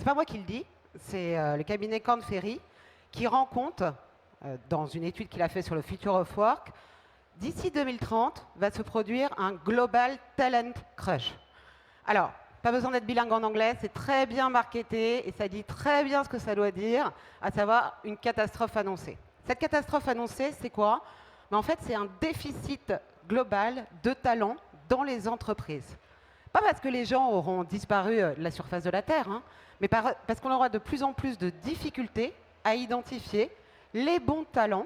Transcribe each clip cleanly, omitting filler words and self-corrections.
c'est pas moi qui le dis, c'est le cabinet Korn Ferry qui rend compte, dans une étude qu'il a fait sur le Future of Work, d'ici 2030 va se produire un Global Talent Crush. Alors, pas besoin d'être bilingue en anglais, c'est très bien marketé et ça dit très bien ce que ça doit dire, à savoir une catastrophe annoncée. Cette catastrophe annoncée, c'est quoi? En fait, c'est un déficit global de talent dans les entreprises. Pas parce que les gens auront disparu de la surface de la Terre, hein, mais parce qu'on aura de plus en plus de difficultés à identifier les bons talents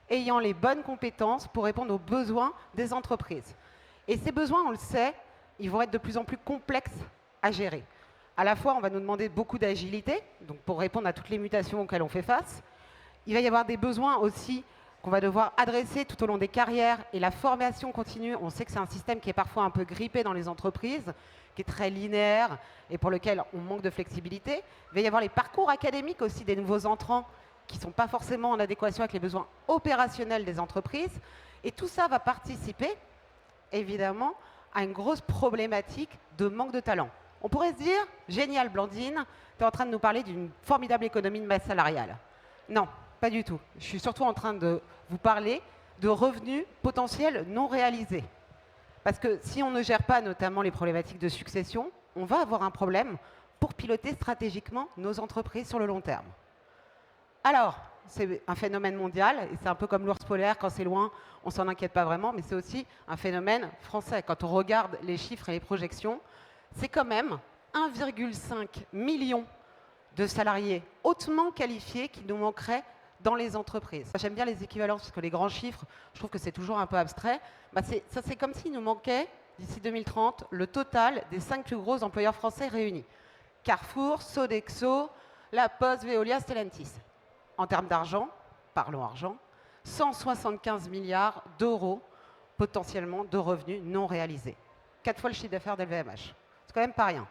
ayant les bonnes compétences pour répondre aux besoins des entreprises. Et ces besoins, on le sait, ils vont être de plus en plus complexes à gérer. À la fois, on va nous demander beaucoup d'agilité, donc pour répondre à toutes les mutations auxquelles on fait face. Il va y avoir des besoins aussi qu'on va devoir adresser tout au long des carrières. Et la formation continue, on sait que c'est un système qui est parfois un peu grippé dans les entreprises, qui est très linéaire et pour lequel on manque de flexibilité. Il va y avoir les parcours académiques aussi des nouveaux entrants qui ne sont pas forcément en adéquation avec les besoins opérationnels des entreprises. Et tout ça va participer, évidemment, à une grosse problématique de manque de talent. On pourrait se dire, génial Blandine, tu es en train de nous parler d'une formidable économie de masse salariale. Non, pas du tout. Je suis surtout en train de vous parler de revenus potentiels non réalisés. Parce que si on ne gère pas notamment les problématiques de succession, on va avoir un problème pour piloter stratégiquement nos entreprises sur le long terme. Alors, c'est un phénomène mondial, et c'est un peu comme l'ours polaire, quand c'est loin, on ne s'en inquiète pas vraiment, mais c'est aussi un phénomène français. Quand on regarde les chiffres et les projections, c'est quand même 1,5 million de salariés hautement qualifiés qui nous manqueraient dans les entreprises. J'aime bien les équivalences, parce que les grands chiffres, je trouve que c'est toujours un peu abstrait. C'est comme s'il nous manquait, d'ici 2030, le total des 5 plus gros employeurs français réunis. Carrefour, Sodexo, La Poste, Veolia, Stellantis. En termes d'argent, parlons argent, 175 milliards d'euros potentiellement de revenus non réalisés. 4 fois le chiffre d'affaires d'LVMH. C'est quand même pas rien.